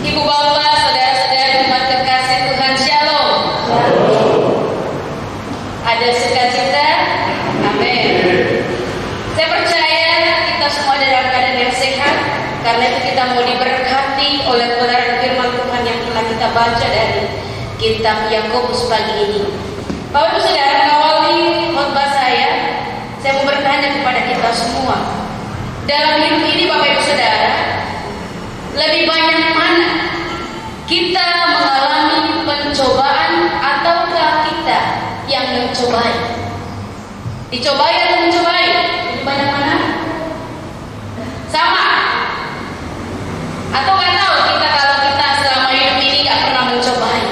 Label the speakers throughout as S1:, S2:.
S1: Ibu bapak, saudara-saudara umat kekasih Tuhan, Shalom. Ada sukacita? Amin. Saya percaya kita semua dalam keadaan yang sehat. Karena itu kita mau diberkati oleh kebenaran firman Tuhan yang telah kita baca dari kitab Yakobus pagi ini. Bapak Ibu Saudara, mengawali khotbah saya mau bertanya kepada kita semua. Dalam hidup ini Bapak Ibu Saudara, lebih banyak mana kita mengalami pencobaan ataukah kita yang mencobai? Dicobai atau mencobai? Lebih banyak mana? Sama? Atau nggak tahu kita kalau kita selama hidup ini nggak pernah mencobai?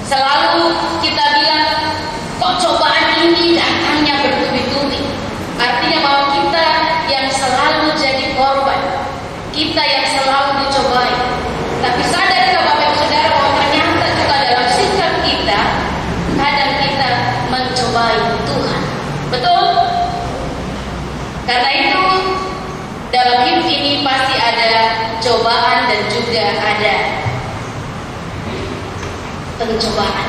S1: Selalu kita bilang, kok cobaan ini datangnya bertubi-tubi? Artinya bahwa kita yang selalu jadi korban, kita yang selalu dicobai. Tapi sadarkah Bapak Ibu Saudara bahwa ternyata juga dalam sikap kita kadang kita mencobai Tuhan? Betul? Karena itu dalam hidup ini pasti ada cobaan dan juga ada pencobaan.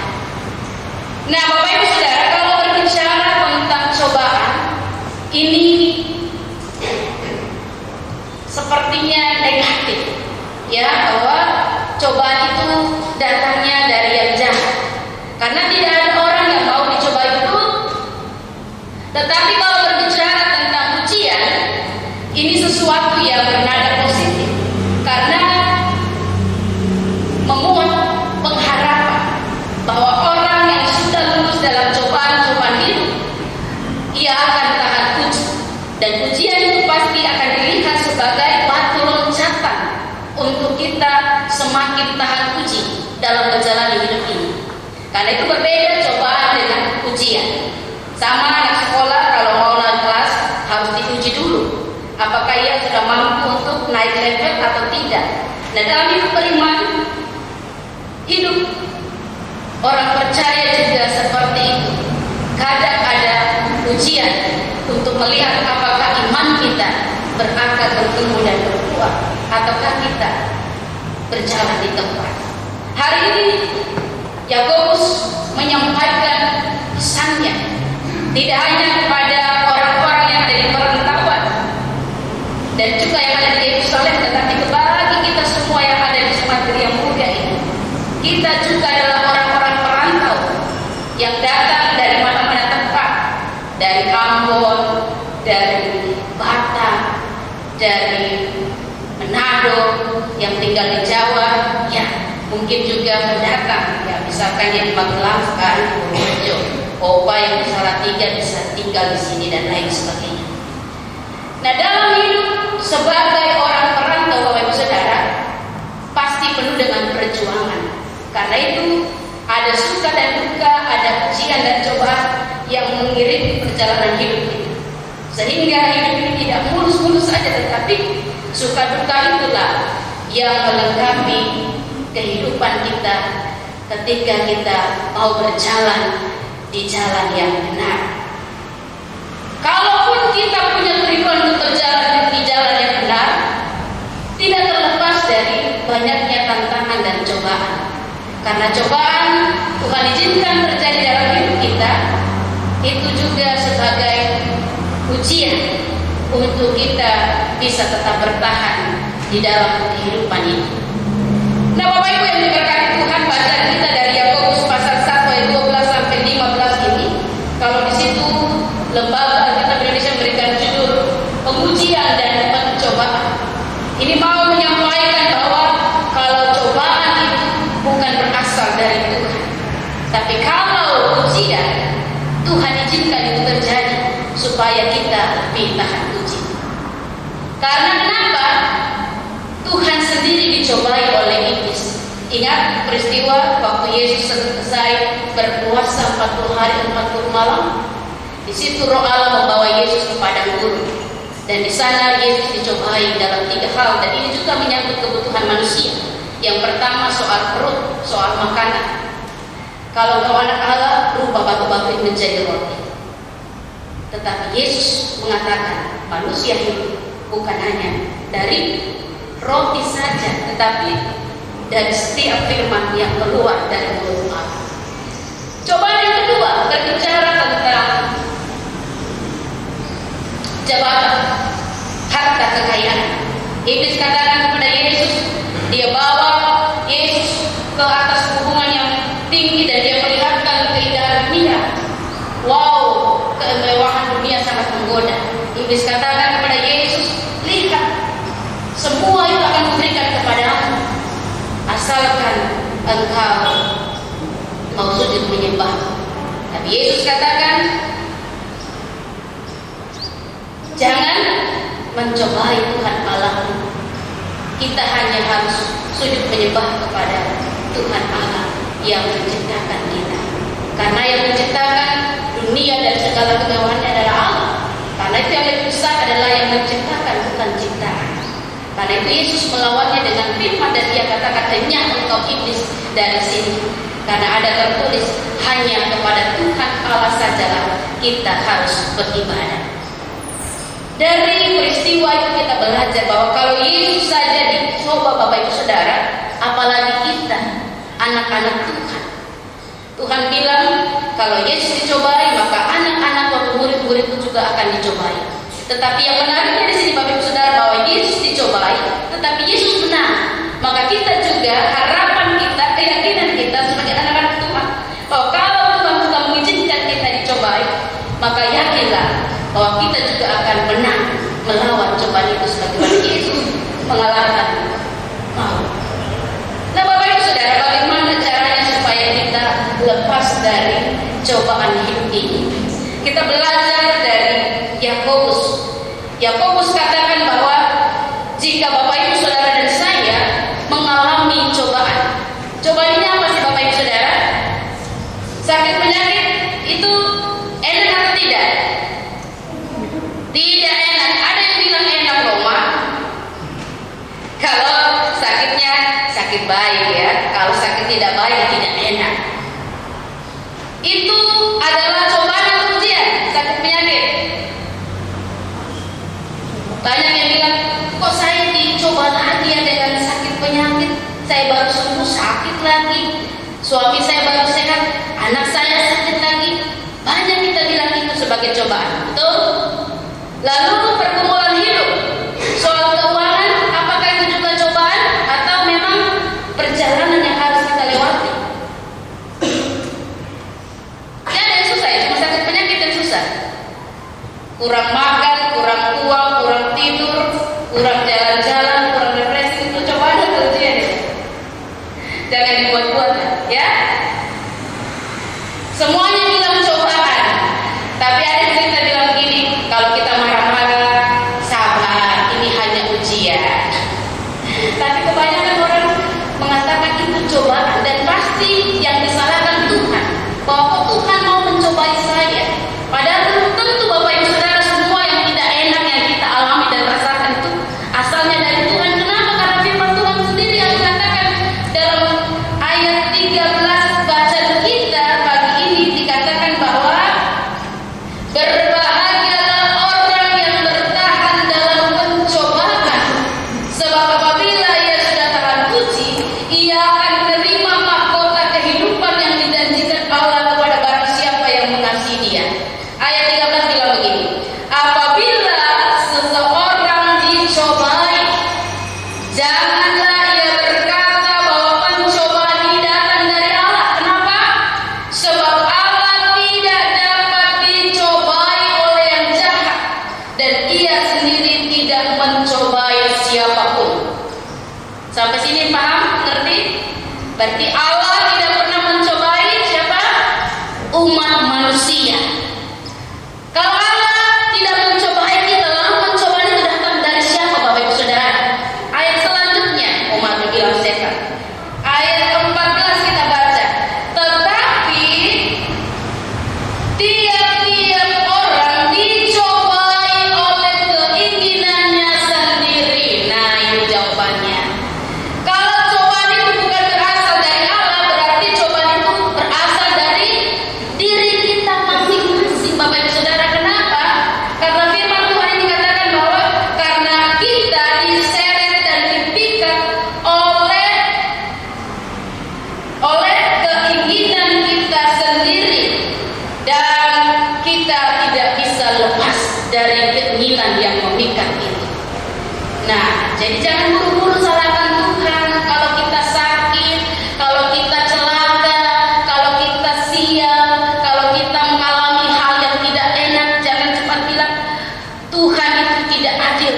S1: Nah Bapak Ibu Saudara, kalau berbicara tentang cobaan, ini sepertinya negatif, ya, bahwa cobaan itu datangnya dari yang jahat. Karena tidak ada orang yang mau dicobai, betul. Tetapi kalau berbicara tentang ujian, ini sesuatu yang bernada positif, karena memuat pengharapan bahwa orang yang sudah lulus dalam cobaan-cobaan hidup, ia akan tahan uji. Dan ujian itu pasti akan dilihat sebagai batu loncatan untuk kita semakin tahan uji dalam menjalani hidup ini. Karena itu berbeda cobaan dengan ujian. Sama anak sekolah kalau mau naik kelas harus diuji dulu, apakah ia sudah mampu untuk naik level atau tidak. Nah dalam hidup beriman, hidup orang percaya juga seperti itu. Kadang ada ujian untuk melihat apakah iman kita berakar, bertumbuh dan berkuat, ataukah kita berjalan di tempat. Hari ini Yakobus menyampaikan pesannya tidak hanya kepada orang-orang yang ada di perantauan dan juga yang ada di Yerusalem, tetapi bagi kita semua yang ada di Sumatera yang muda ini. Kita juga adalah orang-orang perantau yang datang dari mana-mana tempat, dari Ambon, dari Batam, dari Manado, yang tinggal di Jawa, ya mungkin juga mendatang, ya misalkan yang di Magelang, Purworejo, Opa yang di Salatiga bisa tinggal di sini dan lain sebagainya. Nah dalam hidup sebagai orang perantau Bapak Ibu Saudara pasti penuh dengan perjuangan. Karena itu ada suka dan duka, ada ujian dan cobaan yang mengiringi perjalanan hidup kita. Sehingga hidup ini tidak mulus-mulus saja, tetapi suka duka itulah yang melengkapi kehidupan kita ketika kita mau berjalan di jalan yang benar. Kalaupun kita punya kerinduan untuk berjalan di jalan yang benar, tidak terlepas dari banyaknya tantangan dan cobaan. Karena cobaan Tuhan izinkan terjadi dalam hidup kita, itu juga sebagai ujian untuk kita bisa tetap bertahan di dalam kehidupan ini. Nah Bapak Ibu yang diberkati Tuhan, bacaan kita dari Yakobus pasal 1 ayat 12 sampai 15 ini, kalau di situ Lembaga Alkitab Indonesia memberikan judul pengujian dan pencobaan. Ini mau menyampaikan bahwa kalau cobaan itu bukan berasal dari Tuhan, tapi kalau ujian Tuhan izinkan itu terjadi supaya kita lebih tahan uji. Karena kenapa? Tuhan sendiri dicobai oleh iblis. Ingat peristiwa waktu Yesus selesai berpuasa 40 hari 40 malam. Di situ Roh Allah membawa Yesus ke padang gurun, dan di sana Yesus dicobai dalam 3 hal, dan ini juga menyangkut kebutuhan manusia. Yang pertama soal perut, soal makanan. Kalau kau anak Allah, rubah batu-batu itu menjadi roti. Tetapi Yesus mengatakan manusia hidup bukan hanya dari roti saja, tetapi dari setiap firman yang keluar dari mulut Allah. Cobaan yang kedua berbicara tentang jabatan, harta kekayaan. Iblis katakan kepada Yesus, dia bawa Yesus ke atas hubungan yang tinggi dan dia perlihatkan keindahan dunia. Wow, kemewahan dunia sangat menggoda. Iblis katakan kepada Yesus, lihat, semua itu akan diberikan kepadamu, asalkan engkau mau sujud menyembah. Tapi Yesus katakan, jangan mencobai Tuhan Allahmu. Kita hanya harus sujud menyembah kepada Tuhan Allah yang menciptakan kita. Karena yang menciptakan dunia dan segala kemewahannya adalah Allah. Karena itu yang lebih besar adalah yang menciptakan, bukan ciptaan. Karena itu Yesus melawannya dengan firman dan dia katakan, lenyap engkau iblis dari sini. Karena ada tertulis, hanya kepada Tuhan Allah sajalah kita harus beribadah. Dari peristiwa itu kita belajar bahwa kalau Yesus saja dicoba Bapak Ibu Saudara, apalagi kita anak-anak Tuhan. Tuhan bilang kalau Yesus dicobai, maka anak-anak waktu murid-murid itu juga akan dicobai. Tetapi yang menariknya di sini Bapak Ibu Saudara, bahwa Yesus dicobai, tetapi Yesus menang. Maka kita juga harapan kita, keyakinan kita sebagai anak-anak Tuhan, bahwa kalau Tuhan sudah mengizinkan kita dicobai, maka yakinlah bahwa kita juga akan menang melawan cobaan itu sebagaimana Yesus mengalahkan maut. Nah Bapak Ibu Saudara, bagaimana caranya supaya kita lepas dari cobaan hidup ini? Kita belajar dari Yakobus. Yakobus katakan bahwa jika Bapak Ibu Saudara dan saya mengalami cobaan, cobaan ini apa sih Bapak Ibu Saudara? Sakit penyakit itu enak atau tidak? Tidak enak. Ada yang bilang enak loh Mak. Kalau sakitnya sakit baik ya, kalau sakit tidak baik tidak enak. Itu adalah cobaan atau ujian, sakit penyakit. Banyak yang bilang, kok saya dicoba lagi ya dengan sakit penyakit, saya baru sembuh sakit lagi, suami saya baru sehat, anak saya sakit lagi. Banyak kita bilang itu sebagai cobaan, betul? Lalu pergumulan hidup, soal keuangan, apakah itu juga cobaan atau memang perjalanan yang harus kita lewati? Ya ada yang susah ya, cuma sakit penyakit yang susah. Kurang makan, kurang uang, kurang tidur, kurang jalan-jalan, kurang refreshing, itu cobaan atau ujian ya? Jangan dibuat-buat ya. Semuanya bilang cobaan, tapi ada yang kita bilang gini, kalau kita marah-marah, sabar, ini hanya ujian. Tapi kebanyakan orang mengatakan itu cobaan, dan pasti yang disalahkan Tuhan, bahwa kok Tuhan mau mencobai saya. Padahal tentu Bapak Ibu Saudara, semua yang tidak enak yang kita alami dan rasakan itu asalnya dari Tuhan. Kenapa? Karena firman Tuhan sendiri yang mengatakan dalam ayat 13 bacaan kita pagi ini, dikatakan bahwa berbahagialah orang yang bertahan dalam pencobaan, sebab apabila ia sudah tahan uji, ia akan menerima mahkota kehidupan yang dijanjikan Allah kepada barang siapa yang mengasihi Dia. Ayat 13 bilang begini, apabila seseorang dicobai, janganlah ia berkata bahwa pencobaan ini datang dari Allah. Kenapa? Sebab Allah tidak dapat dicobai oleh yang jahat, dan ia sendiri tidak mencobai siapapun. Sampai sini paham? Ngerti? Berarti Allah tidak pernah mencobai siapa? Umat manusia. Kalau Allah tidak mencobai kita, lalu pencobaan itu datang dari siapa Bapak Ibu Saudara? Ayat selanjutnya, umat bilang setan. Ayat 14 kita baca. Tetapi tiap-tiap orang dicobai oleh keinginannya sendiri. Nah itu jawabannya. Kalau cobaan itu bukan berasal dari Allah, berarti cobaan itu berasal dari diri kita masing-masing. keinginan yang memikat itu. Nah, jadi jangan buru-buru salahkan Tuhan kalau kita sakit, kalau kita celaka, kalau kita sial, kalau kita mengalami hal yang tidak enak. Jangan cepat bilang Tuhan itu tidak adil.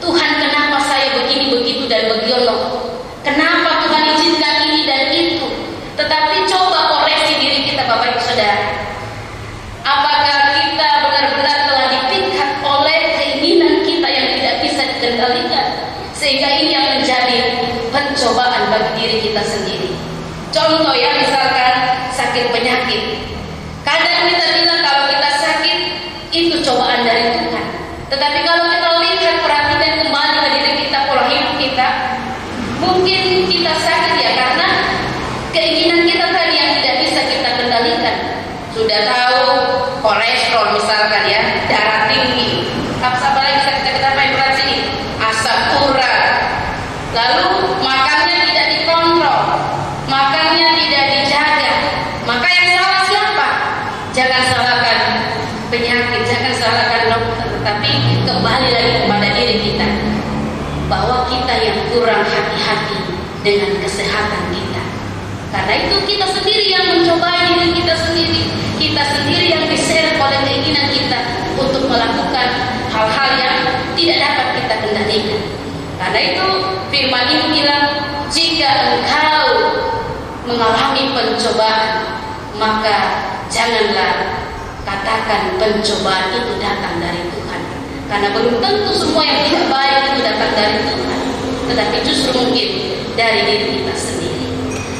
S1: Tuhan, kenapa saya begini, begitu, dan begiono? Kenapa Tuhan izinkan ini dan itu? Tetapi coba koreksi diri kita, Bapak Ibu Saudara. Apakah kita benar-benar telah dipikat oleh keinginan kita yang tidak bisa dikendalikan, sehingga ini yang menjadi pencobaan bagi diri kita sendiri? Contoh ya, misalkan sakit penyakit. Kadang kita bilang kalau kita sakit itu cobaan dari Tuhan. Tetapi kalau kita lihat, perhatikan kembali ke diri kita, pola hidup kita, mungkin kita sakit ya karena keinginan kita tadi yang tidak bisa kita kendalikan. Sudah tahu kolesterol misalkan ya, darah tinggi, apa lagi sakit apa yang berat sini, asam urat, lalu makannya tidak dikontrol, makannya tidak dijaga, maka yang salah siapa? Jangan salahkan penyakit, jangan salahkan dokter, tetapi kembali lagi kepada diri kita, bahwa kita yang kurang hati-hati dengan kesehatan kita. Karena itu kita sendiri yang mencobai diri kita sendiri. Kita sendiri yang diseret oleh keinginan kita untuk melakukan hal-hal yang tidak dapat kita kendalikan. Karena itu firman ini bilang, jika engkau mengalami pencobaan, maka janganlah katakan pencobaan itu datang dari Tuhan. Karena belum tentu semua yang tidak baik itu datang dari Tuhan, tetapi justru mungkin dari diri kita sendiri.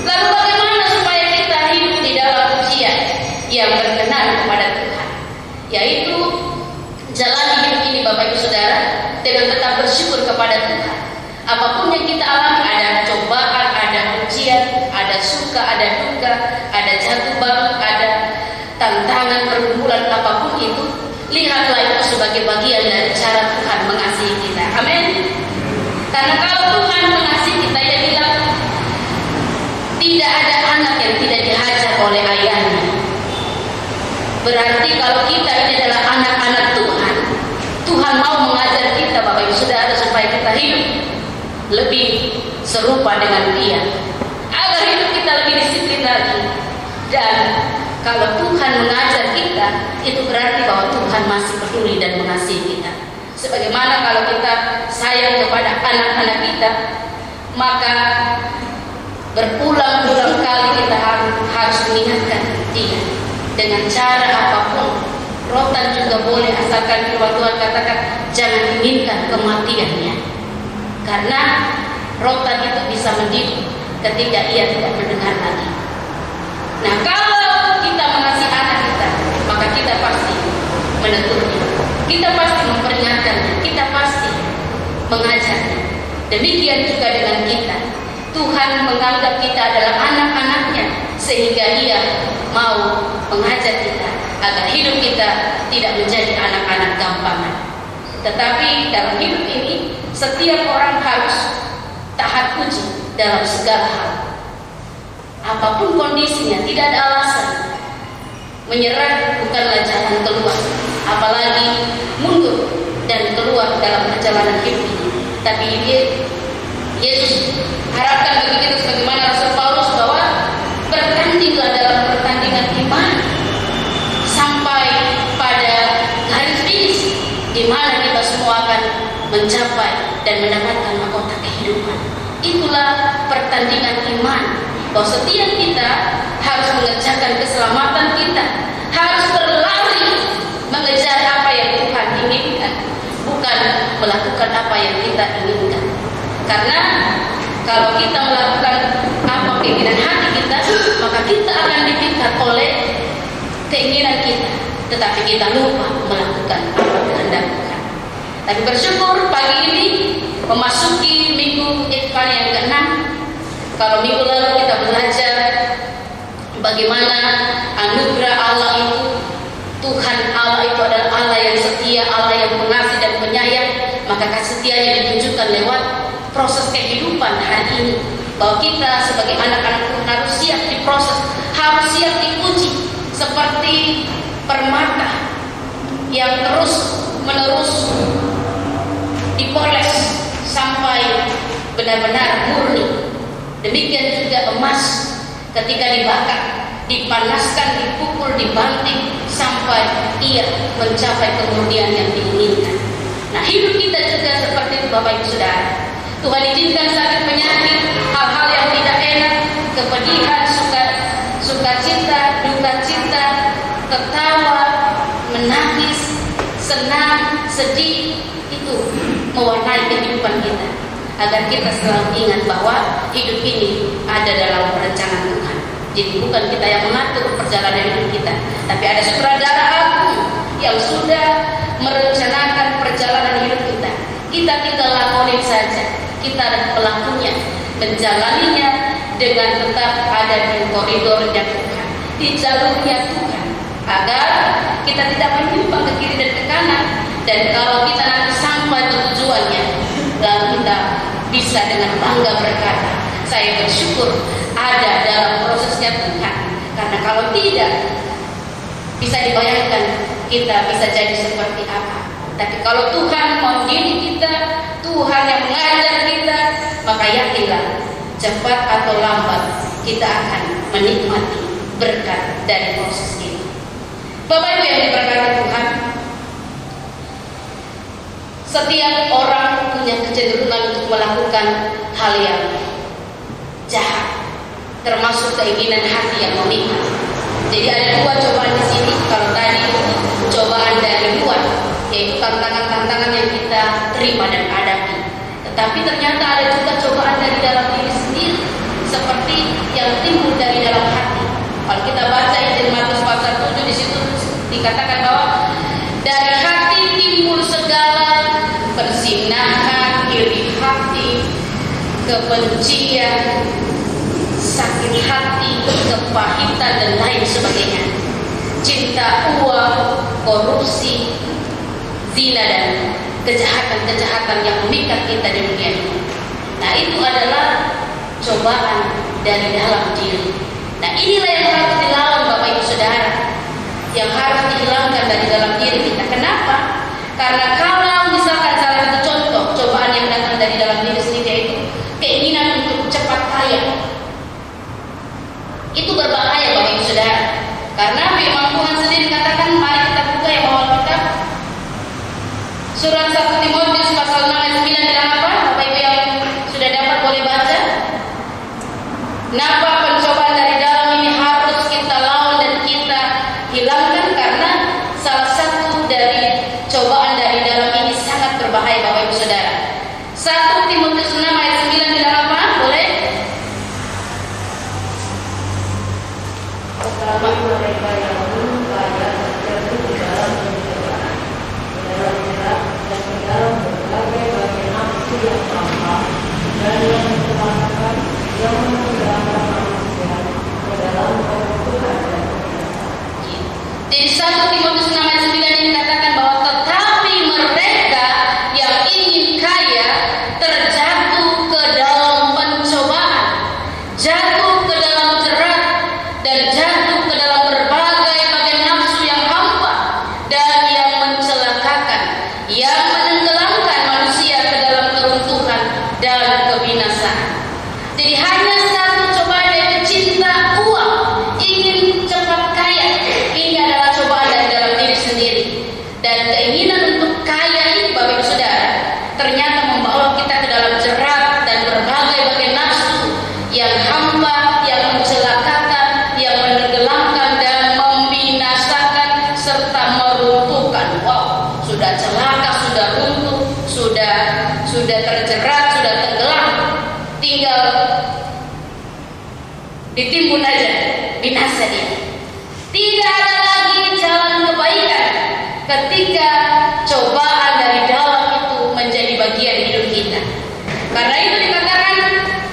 S1: Lalu bagaimana supaya kita hidup di dalam ujian yang berkenan kepada Tuhan? Yaitu jalani hidup ini, Bapak Ibu Saudara, dengan tetap bersyukur kepada Tuhan. Apapun yang kita alami, ada cobaan, ada ujian, ada suka, ada duka, ada jatuh bangun, ada tantangan, pergumulan, apapun itu, lihatlah itu sebagai bagian dari cara Tuhan mengasihi kita. Amin. Karena kalau Tuhan mengasihi kita, Dia bilang tidak ada anak yang tidak dihajar oleh ayahnya. Berarti kalau kita ini adalah anak-anak Tuhan, Tuhan mau mengajar kita, Bapak Ibu Saudara, supaya kita hidup lebih serupa dengan Dia, agar hidup kita lebih disiplin lagi. Dan kalau Tuhan mengajar kita, itu berarti bahwa Tuhan masih peduli dan mengasihi kita. Sebagaimana kalau kita sayang kepada anak-anak kita, maka berulang-ulang kali kita harus mengingatkan dia dengan cara apapun. Rotan juga boleh, asalkan firman Tuhan katakan jangan inginkan kematiannya, karena rotan itu bisa mendidik ketika ia tidak mendengar lagi. Nah, kalau kita mengasihi anak kita, maka kita pasti menegurnya, kita pasti memperingatkannya, kita pasti mengajarnya. Demikian juga dengan kita. Tuhan menganggap kita adalah anak-anaknya, sehingga Ia mau mengajar kita agar hidup kita tidak menjadi anak-anak gampangan. Tetapi dalam hidup ini, setiap orang harus taat uji dalam segala hal. Apapun kondisinya, tidak ada alasan. Menyerah bukanlah jalan keluar, apalagi mundur dan keluar dalam perjalanan hidup ini. Tapi Yesus harapkan bagi kita, sebagaimana Rasul Paulus, bahwa bertandinglah dalam pertandingan iman sampai pada garis finish, di mana kita semua akan mencapai dan mendapatkan mahkota kehidupan. Itulah pertandingan iman, bahwa setiap kita harus mengerjakan keselamatan kita, harus berlari mengejar apa yang Tuhan inginkan, bukan melakukan apa yang kita inginkan. Karena kalau kita melakukan apa keinginan hati kita, maka kita akan dipikat oleh keinginan kita, tetapi kita lupa melakukan apa kehendak Tuhan. Tapi bersyukur pagi ini memasuki minggu Advent yang ke-6. Kalau minggu lalu kita belajar bagaimana anugerah Allah itu, Tuhan Allah itu adalah Allah yang setia, Allah yang pengasih dan penyayang, maka kasih setianya ditunjukkan lewat proses kehidupan hari ini, bahwa kita sebagai anak-anak Tuhan harus siap diproses, harus siap diuji, seperti permata yang terus menerus dipoles sampai benar-benar murni. Demikian juga emas ketika dibakar, dipanaskan, dipukul, dibanting sampai ia mencapai kemurnian yang diinginkan. Nah, hidup kita juga seperti itu Bapak Ibu Saudara. Tuhan izinkan sakit, penyakit, hal-hal yang tidak enak, kepedihan, sukacita, duka cita, tertawa, menangis, senang, sedih, itu mewarnai kehidupan kita. Agar kita selalu ingat bahwa hidup ini ada dalam perencanaan Tuhan. Jadi bukan kita yang mengatur perjalanan hidup kita, tapi ada sutradara agung yang sudah merencanakan perjalanan hidup kita. Kita tinggal lakonin saja. Kita ada pelakunya, menjalaninya dengan tetap ada di koridornya Tuhan, di jalurnya Tuhan, agar kita tidak menyimpang ke kiri dan ke kanan. Dan kalau kita nanti sampai ke tujuannya, lalu kita bisa dengan bangga berkata, saya bersyukur ada dalam prosesnya Tuhan. Karena kalau tidak, bisa dibayangkan kita bisa jadi seperti apa. Tapi kalau Tuhan mendidik kita, Tuhan yang mengajar kita, maka yakinlah cepat atau lambat kita akan menikmati berkat dari proses ini. Bapak Ibu yang diberkati Tuhan, setiap orang punya kecenderungan untuk melakukan hal yang jahat, termasuk keinginan hati yang memihak. Jadi ada dua cobaan di sini. Kalau tadi cobaan dari luar, yaitu tantangan-tantangan yang kita terima dan hadapi. Tetapi ternyata ada juga cobaan dari dalam diri sendiri, seperti yang timbul dari dalam hati. Kalau kita baca Injil Matius pasal 7, di situ dikatakan bahwa dari hati timbul segala perzinahan, iri hati, kebencian, sakit hati, kepahitan dan lain sebagainya. Cinta uang, korupsi, zina dan kejahatan-kejahatan yang memikat kita di dunia ini. Nah, itu adalah cobaan dari dalam diri. Nah, inilah yang harus dilawan Bapak Ibu Saudara, yang harus dihilangkan dari dalam diri kita. Kenapa? Karena kalau misalkan salah satu contoh cobaan yang datang dari dalam diri sendiri, yaitu keinginan untuk cepat kaya, itu berbahaya Bapak Ibu Saudara. Karena firman Tuhan sendiri katakan, mari kita buka yang bawah kitab surat 1 Timotius pasal 6 ayat 9 bilang apa? Bapak Ibu yang sudah dapat boleh baca. Kenapa pencobaan dari dalam ini harus kita lawan dan kita hilangkan? Karena salah satu dari cobaan dari dalam ini sangat berbahaya Bapak Ibu Saudara. 1 Timotius 6 ayat 9 bilang apa? Boleh?
S2: Tetapi mereka yang belum kaya terjatuh di dalam pencobaan, di dalam jerat dan di dalam berbagai nafsu yang tampak dan yang mencelakakan, yang meninggalkan manusia ke dalam kebutuhan dan kebinasaan.
S1: Jadi 1 Timotius 6 ayat 9 ini dikatakan bahwa tetapi mereka yang ingin kaya terjatuh ke dalam pencobaan, jatuh ke dalam jerat dan jatuh ke dalam berbagai nafsu yang hampa dan yang mencelakakan, yang menenggelamkan manusia ke dalam keruntuhan dan kebinasaan. Jadi hanya satu cobaan, yaitu cinta uang, ingin cepat kaya. Ini adalah cobaan dari dalam diri sendiri. Dan keinginan untuk kaya ini Bapak Ibu Saudara ternyata membawa kita ke dalam jerat dan berbagai nafsu yang hampa, yang mencelakakan, yang menenggelamkan dan membinasakan serta meruntuhkan. Wow, sudah celaka, sudah runtuh, sudah terjerat, sudah tenggelam, tinggal ditimbun aja, binasa dia. Tidak ada lagi jalan kebaikan ketika cobaan dari dalam itu menjadi bagian hidup kita. Karena itu dikatakan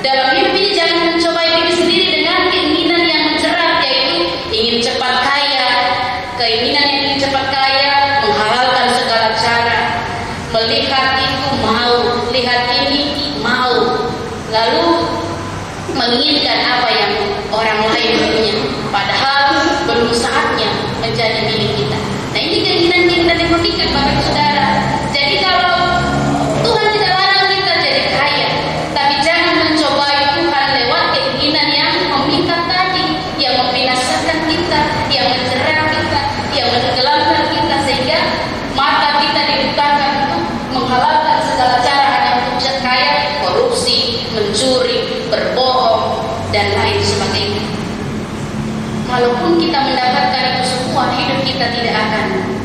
S1: dalam hidup ini jangan mencobai diri sendiri dengan keinginan yang menjerat, yaitu ingin cepat kaya. Keinginan yang ingin cepat kaya menghalalkan segala cara, melihat itu mau, lihat ini mau, lalu menginginkan apa yang orang lain punya, padahal belum saatnya menjadi milik kita. Nah, ini keinginan yang memikat Bapak Ibu Saudara.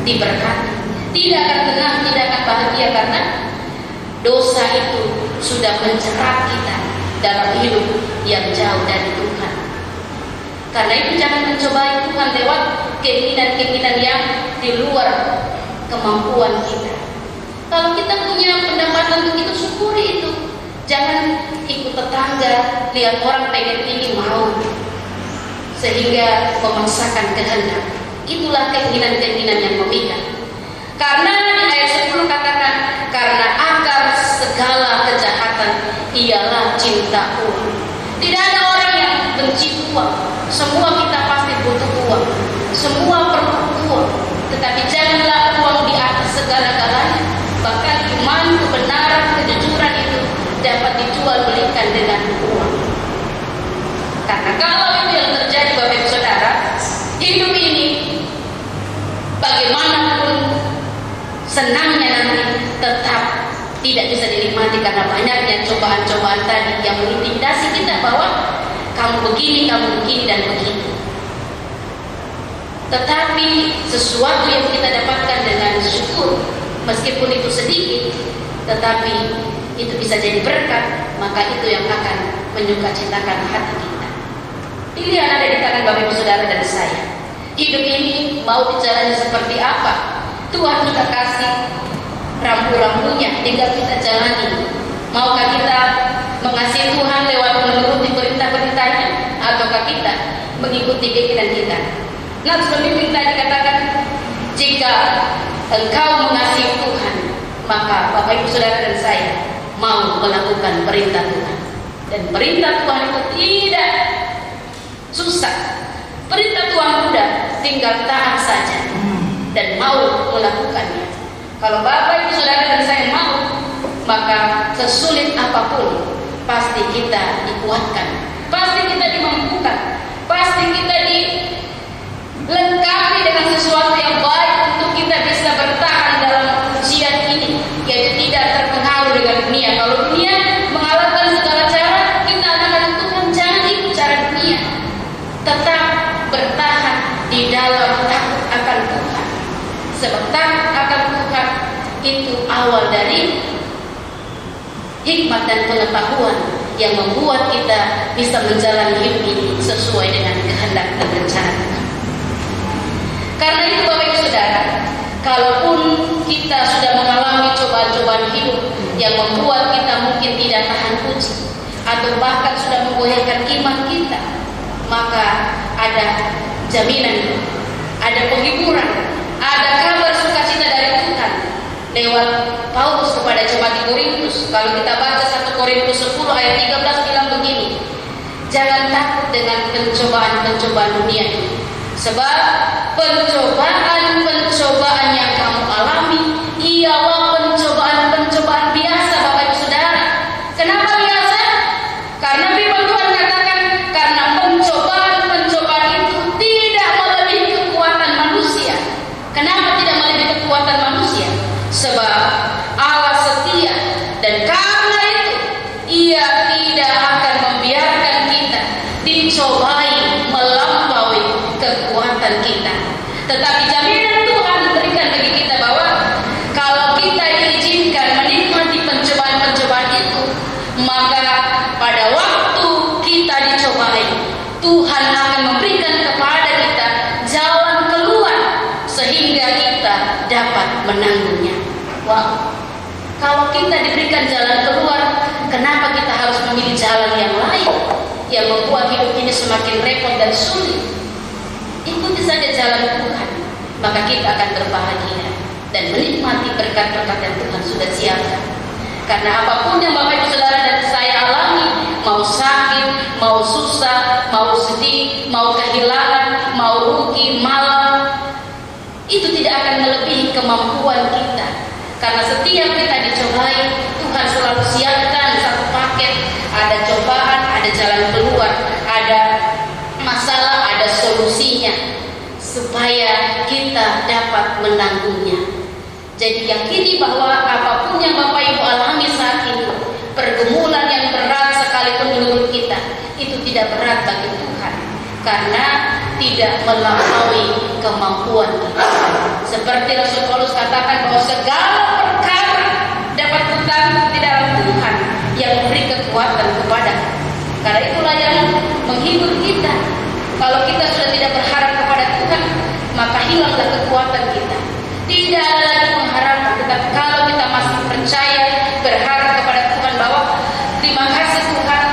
S1: diberkati, tidak akan tenang, tidak akan bahagia, karena dosa itu sudah menjerat kita dalam hidup yang jauh dari Tuhan. Karena itu jangan mencobai Tuhan lewat keinginan-keinginan yang di luar kemampuan kita. Kalau kita punya pendapatan untuk itu, syukuri itu. Jangan ikut tetangga, lihat orang pengen ini mau, sehingga memaksakan kehendak. Itulah keinginan-keinginan yang memikat. Karena di ayat 10 katakan, karena akar segala kejahatan ialah cinta uang. Tidak ada orang yang benci uang. Semua kita pasti butuh uang. Semua perlu uang. Tetapi janganlah uang di atas segala-galanya. Bahkan iman, kebenaran, kejujuran itu dapat dijual belikan dengan uang. Karena kalau itu yang terjadi Bapak Ibu Saudara, hidup ini bagaimanapun senangnya nanti tetap tidak bisa dinikmati karena banyaknya cobaan-cobaan tadi yang mengintimidasi kita bahwa kamu begini dan begini. Tetapi sesuatu yang kita dapatkan dengan syukur, meskipun itu sedikit, tetapi itu bisa jadi berkat, maka itu yang akan menyukacitakan hati kita. Pilihan ada di tangan Bapak Ibu Saudara dan saya. Hidup ini mau dijalani seperti apa? Tuhan sudah kasih rambu-rambunya, tinggal kita jalani. Maukah kita mengasihi Tuhan lewat menuruti perintah-perintahnya, ataukah kita mengikuti keinginan kita? Nah, pemimpin tadi katakan, jika engkau mengasihi Tuhan, maka Bapak Ibu Saudara dan saya mau melakukan perintah Tuhan. Dan perintah Tuhan itu tidak susah. Perintah Tuhan mudah, tinggal taat saja dan mau melakukannya. Kalau Bapak Ibu Saudara dan saya mau, maka sesulit apapun pasti kita dikuatkan, pasti kita dimampukan, pasti kita dilengkapi dengan sesuatu yang baik untuk kita bisa bertahan dalam ujian ini, yaitu tidak terpengaruh dengan dunia. Kalau dunia menghalalkan segala cara, kita akan Tuhan, jangan ikut cara dunia. Tetap bertahan di dalam takut akan Tuhan. Sebab takut akan Tuhan itu awal dari hikmat dan pengetahuan yang membuat kita bisa menjalani hidup ini sesuai dengan kehendak dan rencana Tuhan. Karena itu Bapak Ibu Saudara, kalaupun kita sudah mengalami cobaan-cobaan hidup yang membuat kita mungkin tidak tahan uji, atau bahkan sudah menggoyahkan iman kita, maka ada jaminan, ada penghiburan, ada kabar sukacita dari Tuhan lewat Paulus kepada jemaat di Korintus. Kalau kita baca 1 Korintus 10 ayat 13 bilang begini, jangan takut dengan pencobaan-pencobaan dunia ini, sebab pencobaan-pencobaan yang kamu alami ialah pencobaan-pencobaan biasa Bapak Ibu Saudara. Kenapa biasa? Karena firman Tuhan katakan, karena pencobaan-pencobaan itu tidak melebihi kekuatan manusia. Kenapa tidak melebihi kekuatan manusia? Sebab Allah setia, dan karena itu Ia tidak akan membiarkan kita dicobai melampaui kekuatan kita. Tetapi jaminan Tuhan berikan bagi kita bahwa kalau kita diizinkan menikmati pencobaan-pencobaan itu, maka pada waktu kita dicobai, Tuhan akan memberikan kepada kita jalan keluar sehingga kita dapat menanggungnya. Wow. Kalau kita diberikan jalan keluar, kenapa kita harus memilih jalan yang lain yang membuat hidup ini semakin repot dan sulit? Ikuti saja jalan Tuhan, maka kita akan berbahagia dan menikmati berkat-berkat yang Tuhan sudah siapkan. Karena apapun yang Bapak Ibu Saudara dan saya alami, mau sakit, mau susah, mau sedih, mau kehilangan, mau rugi, malam, itu tidak akan melebihi kemampuan kita. Karena setiap kita dicobai, Tuhan selalu siapkan satu paket. Ada cobaan, ada jalan keluar, ada masalah, ada solusinya, supaya kita dapat menanggungnya. Jadi yakini bahwa apapun yang Bapak Ibu alami saat ini, pergumulan yang berat sekalipun menurut kita, itu tidak berat bagi Tuhan, karena tidak melampaui kemampuan kita. Seperti Rasul Paulus katakan bahwa segala perkara dapat tertarik di dalam Tuhan yang memberi kekuatan kepada. Karena itulah yang menghibur kita. Kalau kita sudah tidak berharap kepada Tuhan, maka hilanglah kekuatan kita. Tidak ada lagi pengharapan. Tetapi kalau kita masih percaya, berharap kepada Tuhan bahwa terima kasih Tuhan,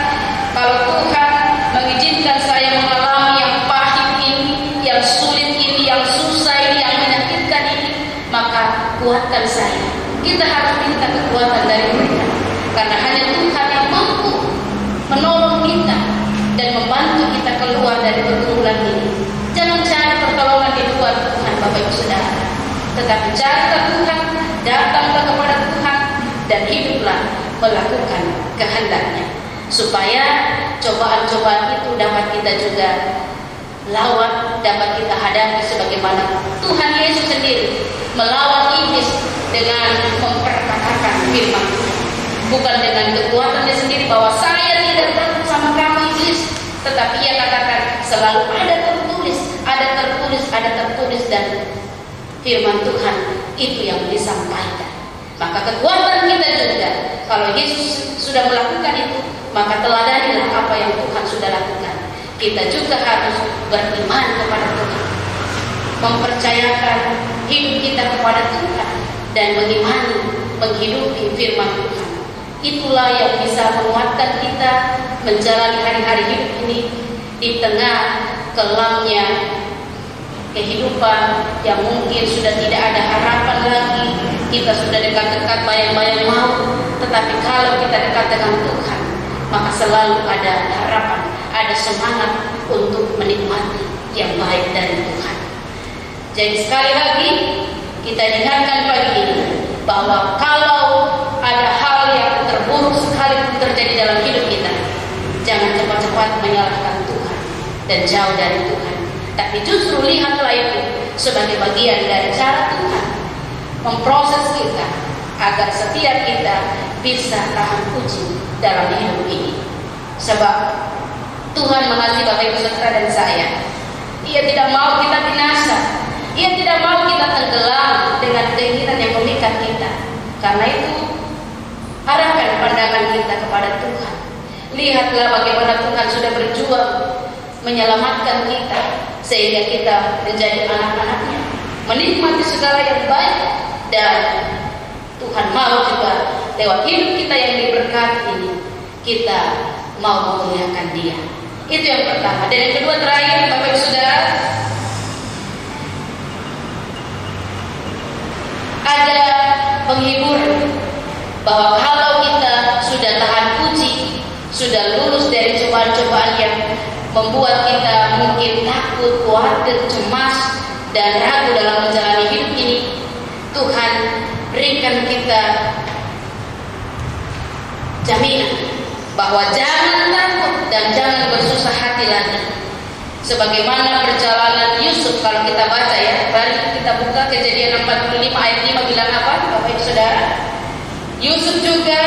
S1: kalau Tuhan mengizinkan saya mengalami yang pahit ini, yang sulit ini, yang susah ini, yang menyakitkan ini, maka kuatkan saya. Kita harus minta kekuatan dari mereka, karena hanya Tuhan yang mampu menolong kita dan membantu kita keluar dari pergumulan ini. Jangan cari pertolongan di luar Tuhan, Bapak Ibu Saudara, tetapi carilah Tuhan, datanglah kepada Tuhan, dan hiduplah melakukan kehendaknya, supaya cobaan-cobaan itu dapat kita juga lawan, dapat kita hadapi sebagaimana Tuhan Yesus sendiri melawan iblis dengan memperkatakan firman Tuhan, bukan dengan kekuatannya sendiri bahwa saya tidak takut sama kamu iblis, tetapi ia katakan selalu ada tertulis, dan firman Tuhan itu yang disampaikan. Maka kekuatan kita juga, kalau Yesus sudah melakukan itu, maka teladanilah apa yang Tuhan sudah lakukan. Kita juga harus beriman kepada Tuhan, mempercayakan hidup kita kepada Tuhan, dan mengimani, menghidupi firman Tuhan. Itulah yang bisa menguatkan kita menjalani hari-hari hidup ini di tengah kelamnya kehidupan yang mungkin sudah tidak ada harapan lagi. Kita sudah dekat-dekat bayang-bayang maut, tetapi kalau kita dekat dengan Tuhan, maka selalu ada harapan, ada semangat untuk menikmati yang baik dari Tuhan. Jadi sekali lagi kita ingatkan pagi ini bahwa kalau ada hal yang terburuk sekali terjadi dalam hidup kita, jangan cepat-cepat menyalahkan Tuhan dan jauh dari Tuhan, tapi justru lihatlah itu sebagai bagian dari cara Tuhan memproses kita agar setiap kita bisa tahan uji dalam hidup ini. Sebab Tuhan mengasihi Bapak Ibu Saudara dan saya. Ia tidak mau kita binasa. Ia tidak mau kita tenggelam dengan keinginan yang memikat kita. Karena itu arahkan pandangan kita kepada Tuhan. Lihatlah bagaimana Tuhan sudah berjuang menyelamatkan kita sehingga kita menjadi anak-anaknya, menikmati segala yang baik, dan Tuhan mau juga lewat hidup kita yang diberkati ini kita mau memuliakan Dia. Itu yang pertama. Dan yang kedua terakhir, Bapak Ibu Saudara, ada penghibur bahwa kalau kita sudah tahan uji, sudah lulus dari cobaan-cobaan yang membuat kita mungkin takut, khawatir, cemas, dan ragu dalam menjalani hidup ini, Tuhan berikan kita jaminan bahwa jangan takut dan jangan bersusah hati lagi. Sebagaimana perjalanan Yusuf, kalau kita baca ya, mari kita buka Kejadian 45 ayat 5 bilang apa, Bapak Ibu Saudara? Yusuf juga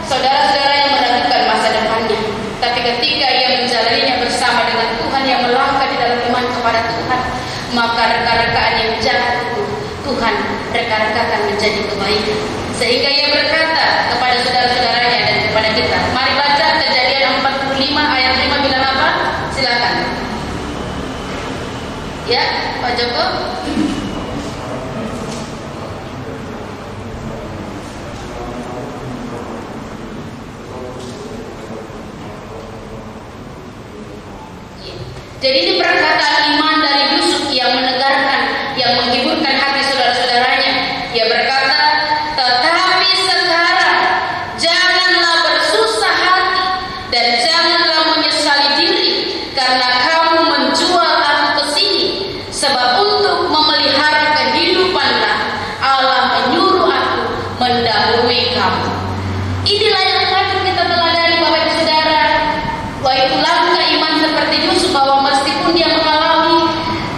S1: saudara-saudara yang meragukan masa depannya, tapi ketika ia menjalaninya bersama dengan Tuhan yang melangkah di dalam iman kepada Tuhan, maka reka-rekaan yang jahat itu Tuhan reka-rekakan menjadi kebaikan, sehingga ia berkata kepada saudara-saudaranya dan kepada kita. Mari baca Kejadian 45 ayat 5 bilang apa? Silakan. Ya, Pak Joko. Jadi ini perkataan iman dari Yusuf yang menegarkan, yang menghiburkan hati saudara-saudaranya. Ia berkata, tetapi sekarang janganlah bersusah hati dan janganlah menyesali diri karena kamu menjual aku ke sini, sebab untuk memelihara kehidupanlah Allah menyuruh aku mendahului kamu. Inilah yang patut kita teladani, Bapak Ibu Saudara. Wah, itu langkah iman seperti Yusuf, bahwa meskipun dia mengalami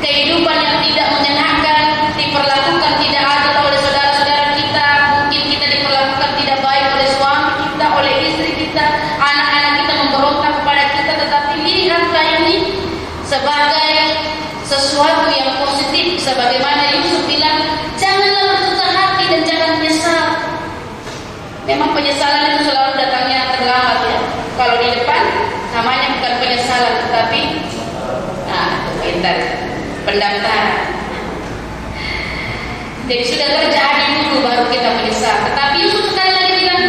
S1: kehidupan yang tidak menyenangkan, diperlakukan tidak adil oleh saudara-saudara kita, mungkin kita diperlakukan tidak baik oleh suami kita, oleh istri kita, anak-anak kita memberontak kepada kita, tetapi lihatlah ini sebagai sesuatu yang positif. Sebagaimana Yusuf bilang, memang penyesalan itu selalu datangnya terlambat ya. Kalau di depan namanya bukan penyesalan, tetapi pintar pendaftaran. Jadi sudah terjadi dulu baru kita menyesal. Tetapi Yusuf sekali lagi bilang,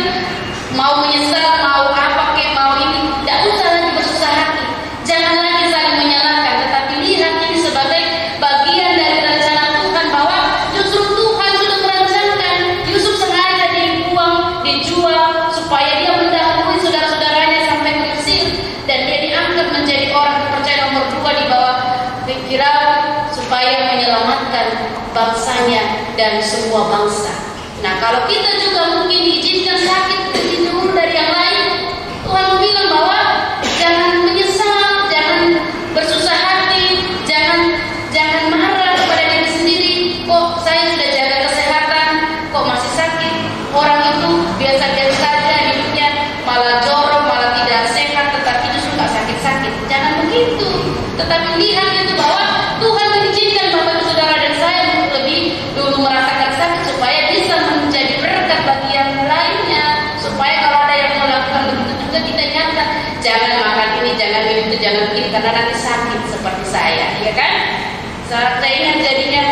S1: mau menyesal, mau apa kek, mau ini, tidak usah lagi bersusah hati. Jangan lagi saling menyalahkan, tetapi lihat ini sebagai bagian dari rencana Tuhan, bahwa justru Tuhan sudah merancangkan Yusuf sengaja dibuang, dijual, supaya dia mendahului saudara-saudaranya sampai ke Mesir, dan dia diangkat menjadi orang kepercayaan nomor 2 di bawah Firaun, supaya menyelamatkan bangsanya dan semua bangsa. Nah, kalau kita juga mungkin diizinkan sakit lebih dulu dari yang lain, Tuhan bilang bahwa jangan menyesal, jangan bersusah hati, jangan marah kepada diri sendiri. Kok saya sudah jaga kesehatan, kok masih sakit? Orang itu biasa-biasa saja hidupnya, malah jorok, malah tidak sehat, tetapi justru nggak sakit-sakit. Jangan begitu. Tetapi lihat itu bahwa Tuhan mengizinkan Bapak Saudara dan saya untuk lebih dulu merasakan sakit, supaya bisa menjadi berkat bagi yang lainnya. Supaya kalau ada yang melakukan begitu juga kita nyata, jangan makan ini, jangan minum itu, jangan begini, karena nanti sakit seperti saya, ya kan? Saya ingat jadinya,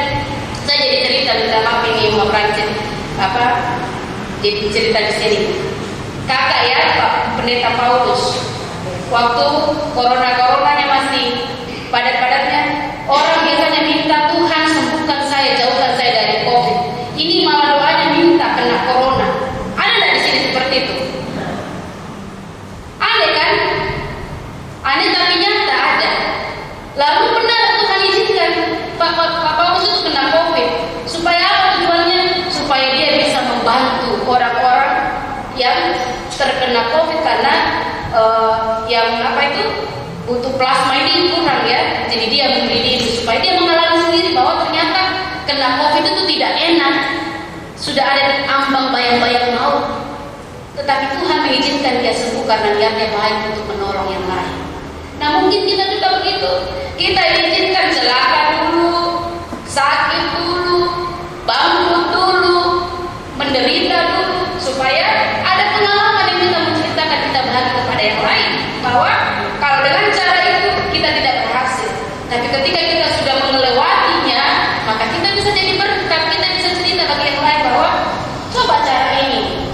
S1: saya jadi cerita, minta maaf ini mau Prancis, jadi cerita di sini. Kakak ya, Pak Pendeta Paulus, waktu coronanya masih padat-padatnya, orang biasanya minta Tuhan sembuhkan saya, jauhkan saya dari COVID. Ini malah doanya minta kena corona. Ada nggak di sini seperti itu? Aneh kan? Aneh tapi nyata ada. Lalu benar Tuhan izinkan Pak Paulus itu kena COVID. Supaya apa tujuannya? Supaya dia bisa membantu orang-orang yang terkena COVID, karena yang butuh plasma ini kurang ya. Jadi dia membeli diri supaya dia mengalami sendiri bahwa ternyata kena COVID itu tidak enak. Sudah ada ambang bayang-bayang maut, tetapi Tuhan mengizinkan dia sembuh karena niatnya baik untuk menolong yang lain. Nah, mungkin kita juga begitu. Kita izinkan celaka dulu, sakit dulu, bangkrut dulu, menderita dulu, supaya ada pengalaman yang kita menceritakan, kita bagi kepada yang lain, bahwa kalau dengan cara itu kita tidak berhasil, tapi ketika kita sudah melewatinya, maka kita bisa jadi berkat. Kita bisa cerita bagi yang lain bahwa coba cara ini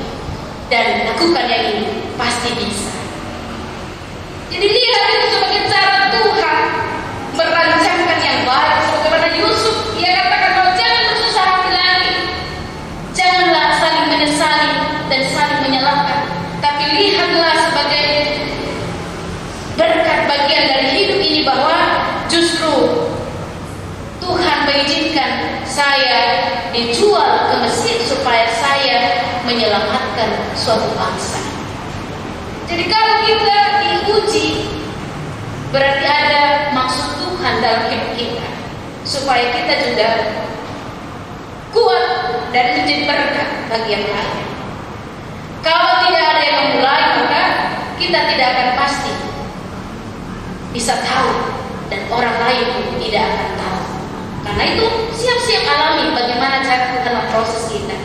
S1: dan lakukan yang ini, pasti bisa. Jadi lihat itu sebagai cara Tuhan merancangkan yang baik. Sebagaimana Yusuf, ia katakan bahwa jangan bersusah hati lagi, janganlah saling menyesali dan saling menyalahkan, tapi lihatlah sebagai berkat bagian dari hidup ini, bahwa justru Tuhan mengizinkan saya dijual ke Mesir supaya saya menyelamatkan suatu bangsa. Jadi kalau kita diuji, berarti ada maksud Tuhan dalam hidup kita, supaya kita juga kuat dan menjadi berkat bagi yang lain. Kalau tidak ada yang memulai, maka kita tidak akan pasti bisa tahu, dan orang lain pun tidak akan tahu. Karena itu siap-siap alami bagaimana cara Tuhan proses kita.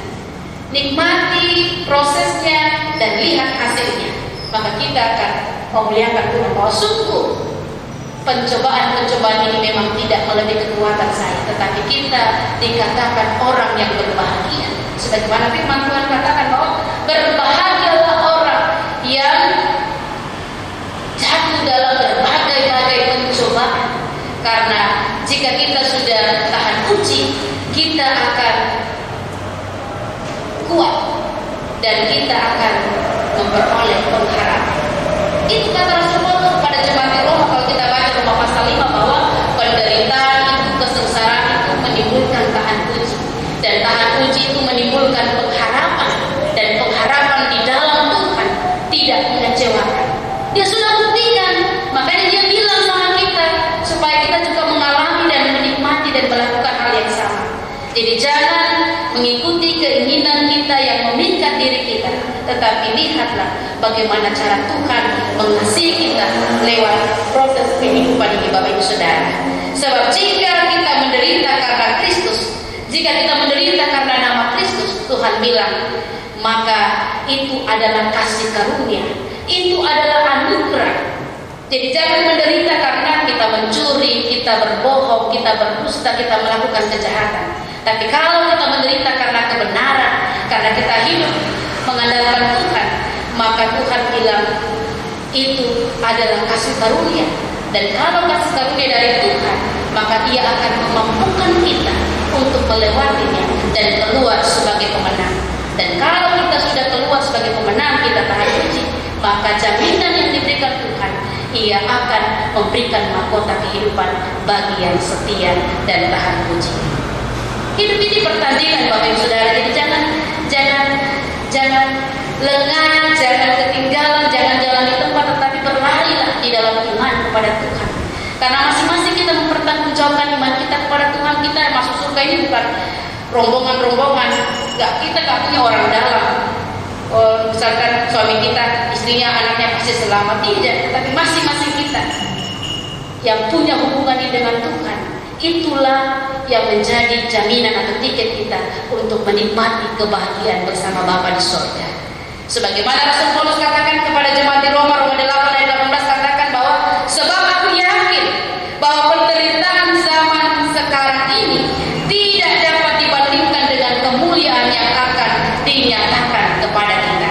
S1: Nikmati prosesnya dan lihat hasilnya, maka kita akan memuliakan Tuhan bahwa sungguh pencobaan-pencobaan ini memang tidak melebihi kekuatan saya, tetapi kita dikatakan orang yang berbahagia. Sebagaimana firman Tuhan katakan bahwa berbahagialah orang yang jatuh dalam berbagai-bagai pencobaan, karena jika kita sudah tahan uji, kita akan kuat dan kita akan memperoleh pengharapan. Itu kata Rasul Paulus kepada jemaat di Roma. Kalau kita baca Roma pasal 5, bahwa penderitaan itu, kesengsaraan itu menimbulkan tahan uji, dan tahan uji itu menimbulkan pengharapan, dan pengharapan di dalam Tuhan tidak mengecewakan. Dia sudah buktikan, makanya dia bilang sama kita supaya kita juga mengalami dan menikmati dan melakukan hal yang sama. Jadi jangan mengikuti keinginan kita yang memikat diri kita, tetapi lihatlah bagaimana cara Tuhan mengasihi kita lewat proses kehidupan ini, Bapak Ibu Saudara. Sebab jika kita menderita karena Kristus, jika kita menderita karena nama Kristus, Tuhan bilang maka itu adalah kasih karunia, itu adalah anugerah. Jadi jangan menderita karena kita mencuri, kita berbohong, kita berdusta, kita melakukan kejahatan. Tapi kalau kita menderita karena kebenaran, karena kita hidup mengandalkan Tuhan, maka Tuhan bilang itu adalah kasih karunia. Dan kalau kasih karunia dari Tuhan, maka Dia akan memampukan kita untuk melewatinya dan keluar sebagai pemenang. Dan kalau kita sudah keluar sebagai pemenang, kita tahan uji, maka jaminan yang diberikan Tuhan, Ia akan memberikan mahkota kehidupan bagi yang setia dan tahan uji. Hidup ini pertandingan, Bapak Ibu Saudara. Jadi jangan lengah, jangan ketinggalan, jangan jalan di tempat, tetapi berlarilah di dalam iman kepada Tuhan. Karena masing-masing kita mempertanggungjawabkan iman kita kepada Tuhan. Kita masuk surga ini bukan rombongan-rombongan. Kita nggak punya orang dalam. Misalkan suami kita, istrinya, anaknya pasti selamat, tidak. Tapi masing-masing kita yang punya hubungan ini dengan Tuhan, itulah yang menjadi jaminan atau tiket kita untuk menikmati kebahagiaan bersama Bapa di surga. Sebagaimana Rasul Paulus katakan kepada jemaat di Roma 8 ayat 18, katakan bahwa sebab aku yakin bahwa penderitaan zaman sekarang ini tidak dapat dibandingkan dengan kemuliaan yang akan dinyatakan kepada kita.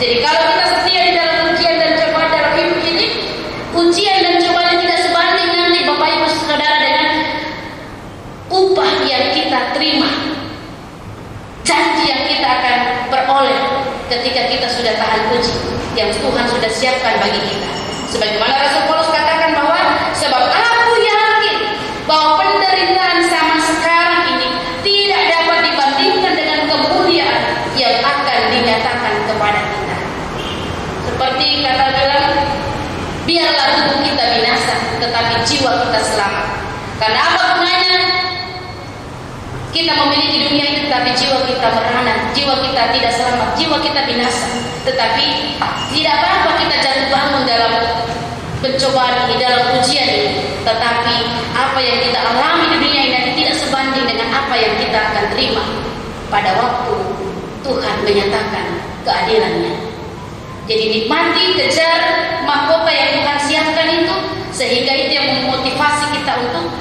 S1: Jadi kalau kita setia di dalam ujian dan cobaan dalam hidup ini, ujian dan cobaan tidak sebanding nanti Bapak Ibu Saudara dengan upah yang kita terima, janji yang kita akan peroleh ketika kita sudah tahan uji yang Tuhan sudah siapkan bagi kita. Sebagaimana Rasul Paulus katakan bahwa sebab aku yakin bahwa penderitaan zaman sekarang ini tidak dapat dibandingkan dengan kemuliaan yang akan dinyatakan kepada kita. Seperti kata bilang, biarlah tubuh kita binasa tetapi jiwa kita selamat. Karena apa gunanya kita memiliki dunia ini tetapi jiwa kita merana, jiwa kita tidak selamat, jiwa kita binasa. Tetapi tidak apa-apa kita jatuh bangun dalam pencobaan ini, dalam ujian ini, tetapi apa yang kita alami di dunia ini tidak sebanding dengan apa yang kita akan terima pada waktu Tuhan menyatakan keadilannya. Jadi nikmati, kejar mahkota yang Tuhan siapkan itu, sehingga itu yang memotivasi kita untuk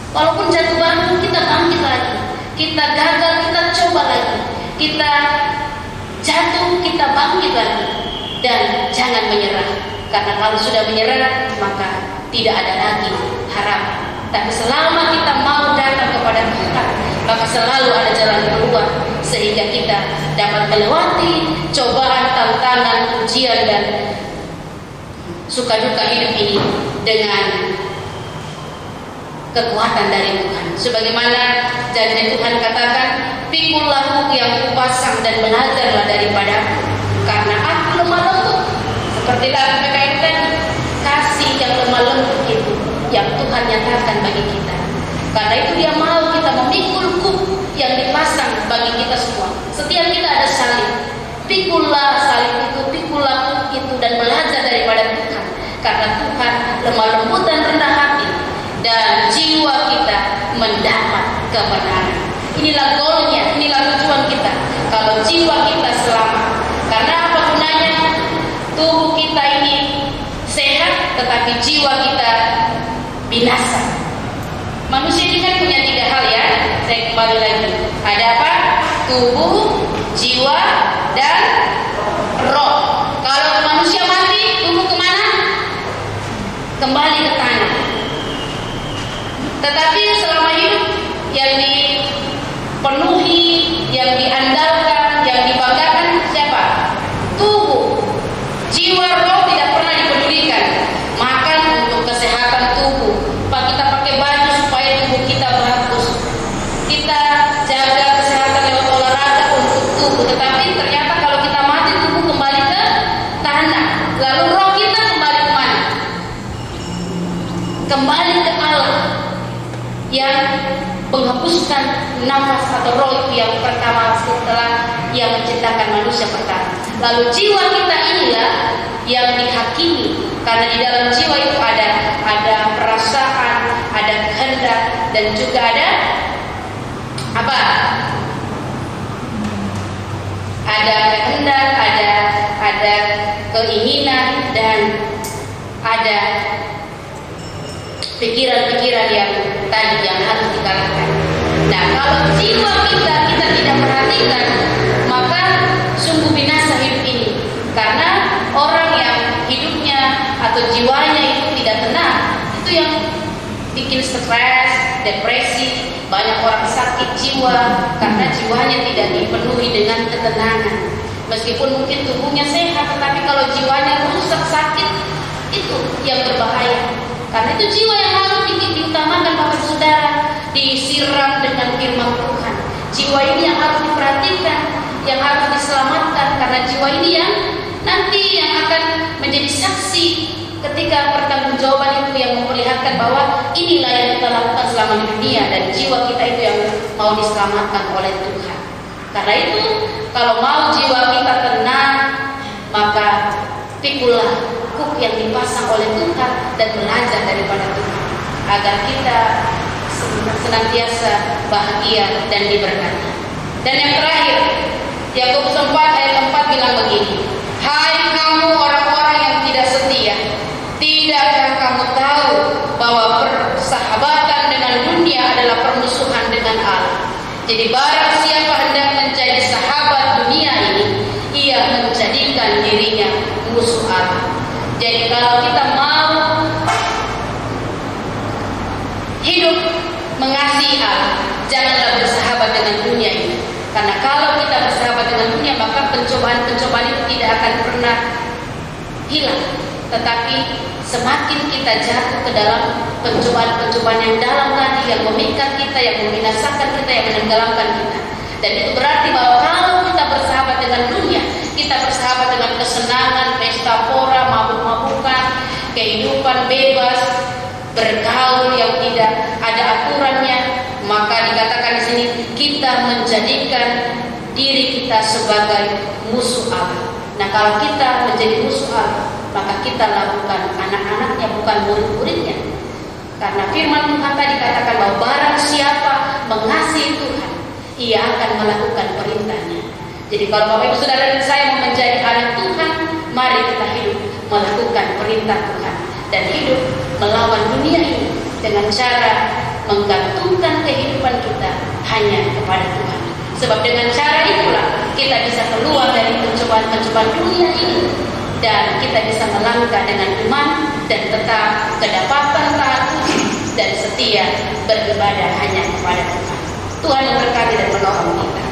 S1: walaupun jatuh bangun kita bangkit lagi, kita gagal kita coba lagi, kita jatuh kita bangkit lagi, dan jangan menyerah. Karena kalau sudah menyerah maka tidak ada lagi harapan. Tapi selama kita mau datang kepada Tuhan, maka selalu ada jalan keluar sehingga kita dapat melewati cobaan, tantangan, ujian dan suka duka hidup ini dengan kekuatan dari Tuhan. Sebagaimana janji Tuhan katakan, pikullah yang kupasang dan belajarlah daripadaku, karena aku lemah lembut. Seperti lagu PKN tadi, kasih yang lemah lembut itu yang Tuhan nyatakan bagi kita. Karena itu Dia mau kita memikul kuk yang dipasang bagi kita semua. Setiap kita ada salib. Pikullah salib itu, pikullah kuk itu, dan belajar daripada Tuhan. Karena Tuhan lemah lembut dan rendah hati, dan jiwa kita mendapat kebenaran. Inilah goalnya, inilah tujuan kita. Kalau jiwa kita selamat, karena apa gunanya tubuh kita ini sehat, tetapi jiwa kita binasa. Manusia ini kan punya 3 hal ya. Saya kembali lagi. Ada apa? Tubuh, jiwa, dan roh. Kalau manusia mati, tubuh kemana? Kembali ke tanah. Tetapi selama hidup yang dipenuhi, yang diandalkan, yang dibanggakan siapa? Tubuh. Jiwa, roh tidak pernah dipedulikan. Makan untuk kesehatan tubuh, kita pakai baju supaya tubuh kita bagus, kita jaga kesehatan lewat olahraga untuk tubuh. Tetapi ternyata kalau kita mati, tubuh kembali ke tanah. Lalu roh kita kembali ke mana? Kembali ke Allah yang menghembuskan nafas atau roh itu yang pertama setelah Ia menciptakan manusia pertama. Lalu jiwa kita inilah yang dihakimi, karena di dalam jiwa itu ada perasaan, ada kehendak, dan juga ada apa? ada kehendak, ada keinginan, dan ada pikiran-pikiran yang tadi yang harus dikalahkan. Nah, kalau jiwa kita tidak perhatikan, maka sungguh binasa hidup ini. Karena orang yang hidupnya atau jiwanya itu tidak tenang, itu yang bikin stres, depresi, banyak orang sakit jiwa karena jiwanya tidak dipenuhi dengan ketenangan. Meskipun mungkin tubuhnya sehat, tetapi kalau jiwanya rusak, sakit, itu yang berbahaya. Karena itu jiwa yang harus diutamakan Bapak Saudara, disiram dengan firman Tuhan. Jiwa ini yang harus diperhatikan, yang harus diselamatkan, karena jiwa ini yang nanti yang akan menjadi saksi ketika pertanggungjawaban itu, yang memperlihatkan bahwa inilah yang kita lakukan selama di dunia, dan jiwa kita itu yang mau diselamatkan oleh Tuhan. Karena itu kalau mau jiwa kita tenang, maka pikulah kuk yang dipasang oleh Tuhan dan belajar daripada Tuhan, agar kita senantiasa bahagia dan diberkati. Dan yang terakhir, Yakobus 4 ayat 4 bilang begini, hai kamu orang-orang yang tidak setia, tidakkah kamu tahu bahwa persahabatan dengan dunia adalah permusuhan dengan Allah? Jadi barang siapa hendak menjadi sahabat dunia ini, ia menjadikan dirinya musuh Allah. Jadi kalau kita mau hidup mengasihi Allah, janganlah bersahabat dengan dunia ini. Karena kalau kita bersahabat dengan dunia, maka pencobaan-pencobaan itu tidak akan pernah hilang. Tetapi semakin kita jatuh ke dalam pencobaan-pencobaan yang dalam tadi, yang memikat kita, yang membinasakan kita, yang menenggelamkan kita. Dan itu berarti bahwa kalau kita bersahabat dengan dunia, kita bersahabat dengan kesenangan, pesta pora, mabuk-mabukan, kehidupan bebas, bergaul yang tidak ada aturannya, maka dikatakan di sini kita menjadikan diri kita sebagai musuh Allah. Nah, kalau kita menjadi musuh Allah, maka kita lakukan anak-anaknya, bukan murid-muridnya. Karena firman Tuhan tadi katakan bahwa barang siapa mengasihi Tuhan, ia akan melakukan perintahnya. Jadi kalau Bapak Ibu Saudara dan saya mau menjadi anak Tuhan, mari kita hidup melakukan perintah Tuhan dan hidup melawan dunia ini dengan cara menggantungkan kehidupan kita hanya kepada Tuhan. Sebab dengan cara itulah kita bisa keluar dari pencobaan-pencobaan dunia ini, dan kita bisa melangkah dengan iman dan tetap kedapatan taat dan setia beribadah hanya kepada Tuhan. Tuhan memberkati dan menolong kita.